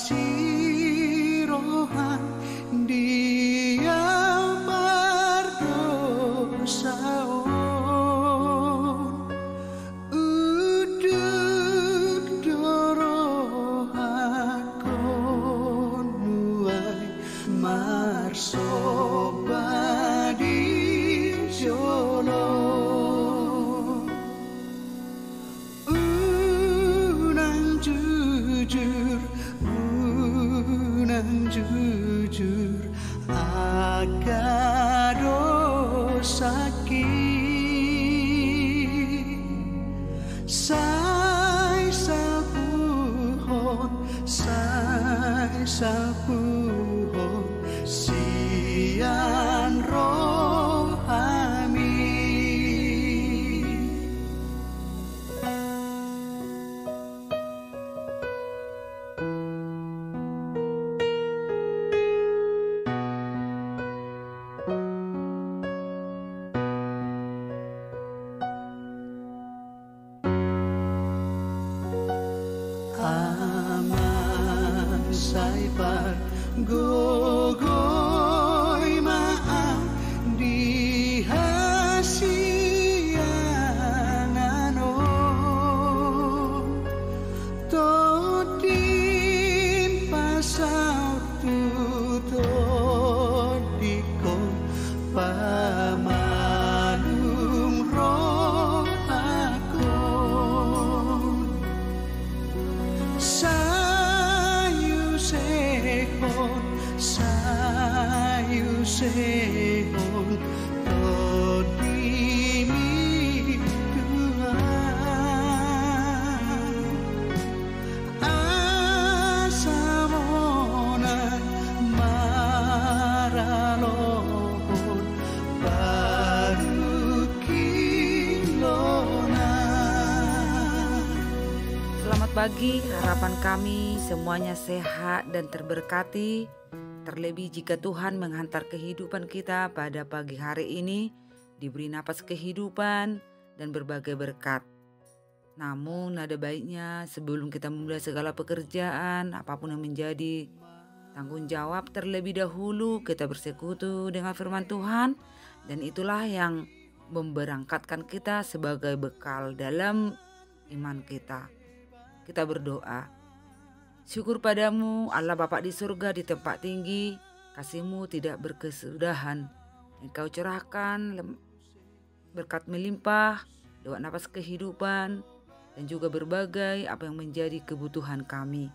kasirohan dia berdosa udut dorohakon nuai marsoba di jolo jujur agado sakit sai sapuhon sian rohami. Aman saipar gogoy maam di hasianano todin pasau tutodiko pamalung roh aku sayu sehon todimi Tuhan asamonan maralohon baru kilona. Selamat pagi, harapan kami semuanya sehat dan terberkati. Terlebih jika Tuhan menghantar kehidupan kita pada pagi hari ini, diberi napas kehidupan dan berbagai berkat. Namun ada baiknya sebelum kita memulai segala pekerjaan, apapun yang menjadi tanggung jawab, terlebih dahulu kita bersekutu dengan firman Tuhan, dan itulah yang memberangkatkan kita sebagai bekal dalam iman kita. Kita berdoa. Syukur padamu Allah Bapa di surga di tempat tinggi, kasih-Mu tidak berkesudahan. Engkau curahkan berkat melimpah lewat napas kehidupan dan juga berbagai apa yang menjadi kebutuhan kami.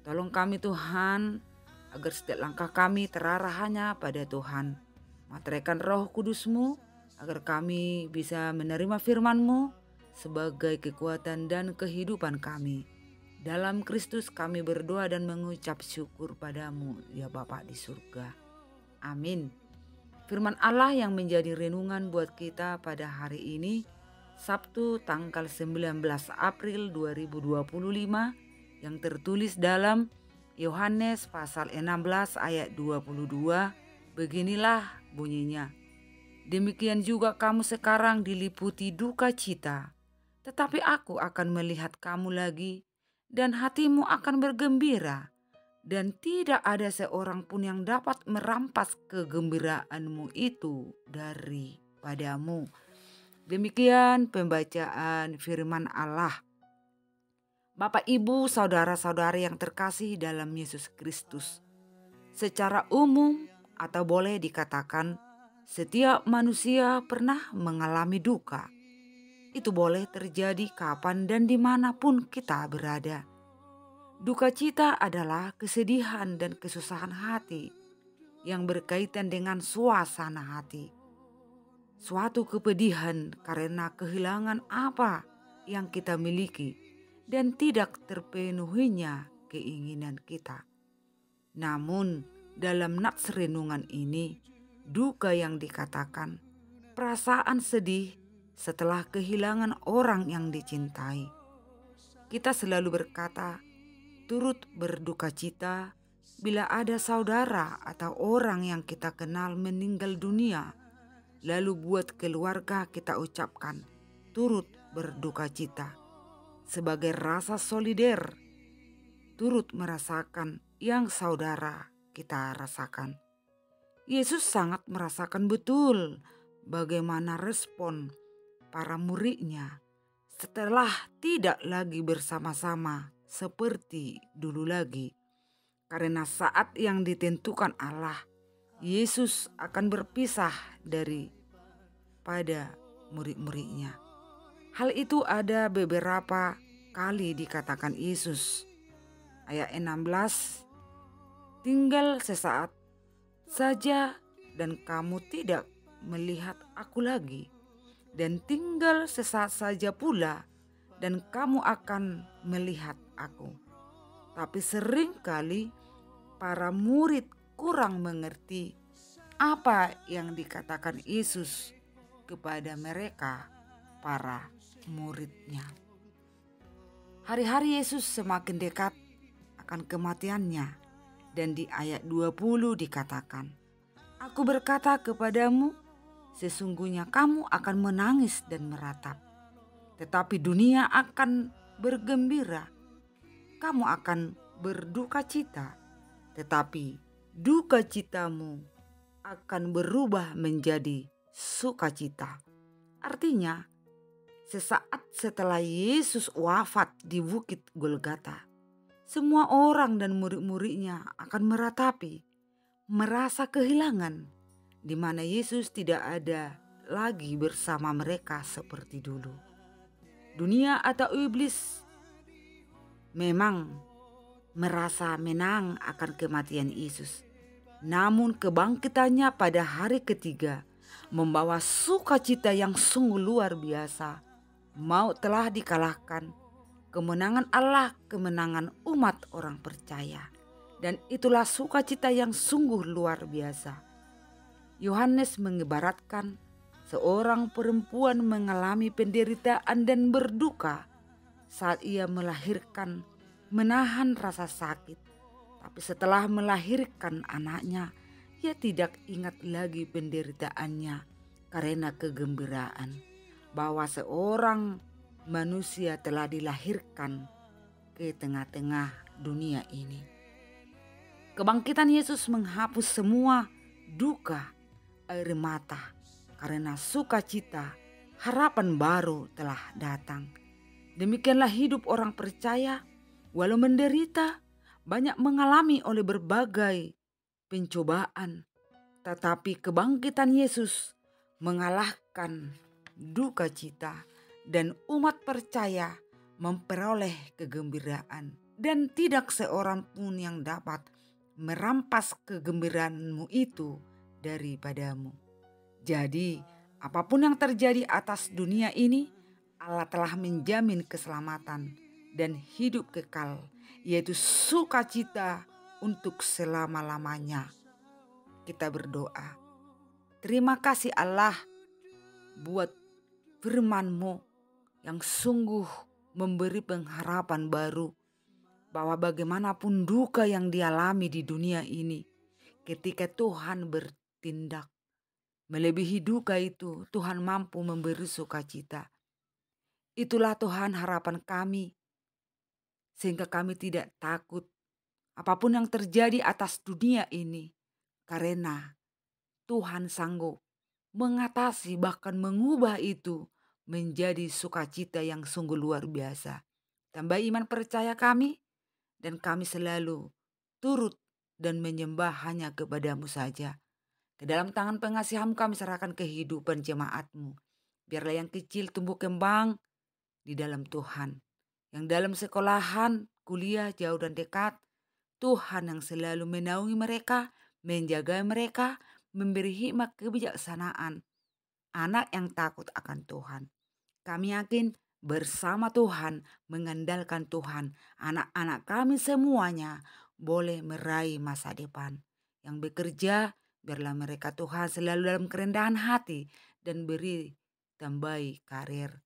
Tolong kami Tuhan agar setiap langkah kami terarah hanya pada Tuhan. Materaikan Roh Kudus-Mu agar kami bisa menerima firman-Mu sebagai kekuatan dan kehidupan kami. Dalam Kristus kami berdoa dan mengucap syukur padamu ya Bapa di surga. Amin. Firman Allah yang menjadi renungan buat kita pada hari ini, Sabtu tanggal 19 April 2025, yang tertulis dalam Yohanes pasal 16 ayat 22, beginilah bunyinya. Demikian juga kamu sekarang diliputi duka cita, tetapi aku akan melihat kamu lagi, dan hatimu akan bergembira, dan tidak ada seorang pun yang dapat merampas kegembiraanmu itu daripadamu. Demikian pembacaan firman Allah. Bapak, Ibu, saudara-saudari yang terkasih dalam Yesus Kristus, secara umum atau boleh dikatakan setiap manusia pernah mengalami duka. Itu boleh terjadi kapan dan dimanapun kita berada. Duka cita adalah kesedihan dan kesusahan hati yang berkaitan dengan suasana hati. Suatu kepedihan karena kehilangan apa yang kita miliki dan tidak terpenuhinya keinginan kita. Namun dalam nats renungan ini, duka yang dikatakan perasaan sedih setelah kehilangan orang yang dicintai. Kita selalu berkata, turut berduka cita bila ada saudara atau orang yang kita kenal meninggal dunia. Lalu buat keluarga kita ucapkan, turut berduka cita, sebagai rasa solider. turut merasakan yang saudara kita rasakan. Yesus sangat merasakan betul bagaimana respon para muridnya setelah tidak lagi bersama-sama seperti dulu lagi. Karena saat yang ditentukan Allah, Yesus akan berpisah daripada murid-muridnya. Hal itu ada beberapa kali dikatakan Yesus. Ayat 16, tinggal sesaat saja dan kamu tidak melihat aku lagi. Dan tinggal sesaat saja pula dan kamu akan melihat aku. Tapi seringkali para murid kurang mengerti apa yang dikatakan Yesus kepada mereka, para muridnya. Hari-hari Yesus semakin dekat akan kematiannya, dan di ayat 20 dikatakan, "Aku berkata kepadamu, sesungguhnya kamu akan menangis dan meratap, tetapi dunia akan bergembira. Kamu akan berduka cita, tetapi duka citamu akan berubah menjadi sukacita." Artinya, sesaat setelah Yesus wafat di Bukit Golgota, semua orang dan murid-muridnya akan meratapi, merasa kehilangan, di mana Yesus tidak ada lagi bersama mereka seperti dulu. Dunia atau iblis memang merasa menang akan kematian Yesus. Namun kebangkitannya pada hari ketiga membawa sukacita yang sungguh luar biasa. Maut telah dikalahkan, kemenangan Allah, kemenangan umat orang percaya. Dan itulah sukacita yang sungguh luar biasa. Yohanes mengibaratkan seorang perempuan mengalami penderitaan dan berduka saat ia melahirkan, menahan rasa sakit. Tapi setelah melahirkan anaknya, ia tidak ingat lagi penderitaannya karena kegembiraan bahwa seorang manusia telah dilahirkan ke tengah-tengah dunia ini. Kebangkitan Yesus menghapus semua duka, air mata, karena sukacita, harapan baru telah datang. Demikianlah hidup orang percaya, walau menderita, banyak mengalami oleh berbagai pencobaan, tetapi kebangkitan Yesus mengalahkan duka cita dan umat percaya memperoleh kegembiraan. Dan tidak seorang pun yang dapat merampas kegembiraanmu itu daripadamu. Jadi apapun yang terjadi atas dunia ini, Allah telah menjamin keselamatan dan hidup kekal, yaitu sukacita untuk selama-lamanya. Kita berdoa. Terima kasih Allah buat firman-Mu yang sungguh memberi pengharapan baru, bahwa bagaimanapun duka yang dialami di dunia ini, ketika Tuhan bertindak melebihi duka itu, Tuhan mampu memberi sukacita. Itulah Tuhan harapan kami, sehingga kami tidak takut apapun yang terjadi atas dunia ini, karena Tuhan sanggup mengatasi, bahkan mengubah itu menjadi sukacita yang sungguh luar biasa. Tambah iman percaya kami, dan kami selalu turut dan menyembah hanya kepadamu saja. Ke dalam tangan pengasihan kami serahkan kehidupan jemaat-Mu. Biarlah yang kecil tumbuh kembang di dalam Tuhan. Yang dalam sekolahan, kuliah jauh dan dekat, Tuhan yang selalu menaungi mereka, menjaga mereka, memberi hikmat kebijaksanaan. Anak yang takut akan Tuhan. Kami yakin bersama Tuhan, mengandalkan Tuhan, anak-anak kami semuanya boleh meraih masa depan. Yang bekerja, biarlah mereka Tuhan selalu dalam kerendahan hati dan beri tambahi karir.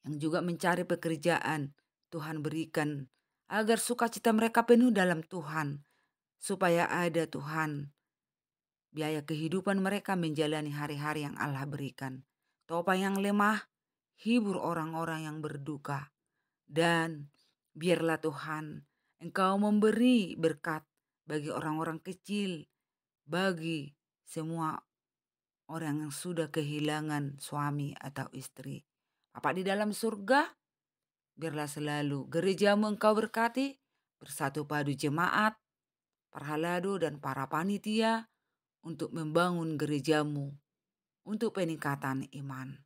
Yang juga mencari pekerjaan, Tuhan berikan agar sukacita mereka penuh dalam Tuhan, supaya ada Tuhan biaya kehidupan mereka menjalani hari-hari yang Allah berikan. Topang yang lemah, hibur orang-orang yang berduka. Dan biarlah Tuhan Engkau memberi berkat bagi orang-orang kecil, bagi semua orang yang sudah kehilangan suami atau istri. Bapa di dalam surga, biarlah selalu gerejamu Engkau berkati, bersatu padu jemaat, parhalado dan para panitia untuk membangun gerejamu, untuk peningkatan iman.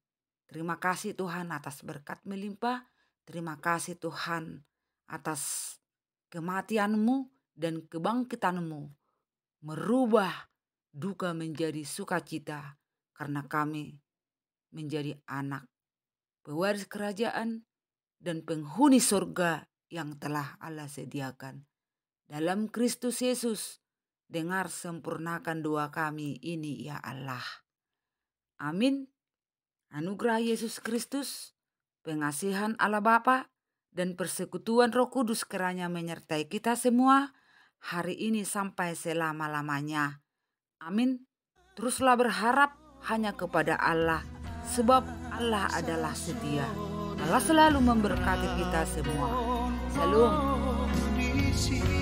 Terima kasih Tuhan atas berkat melimpah. Terima kasih Tuhan atas kematian-Mu dan kebangkitan-Mu, merubah duka menjadi sukacita karena kami menjadi anak pewaris kerajaan dan penghuni surga yang telah Allah sediakan. Dalam Kristus Yesus, dengar sempurnakan doa kami ini ya Allah. Amin. Anugerah Yesus Kristus, pengasihan Allah Bapa, dan persekutuan Roh Kudus kiranya menyertai kita semua hari ini sampai selama-lamanya. Amin. Teruslah berharap hanya kepada Allah, sebab Allah adalah setia. Allah selalu memberkati kita semua. Shalom. di sini.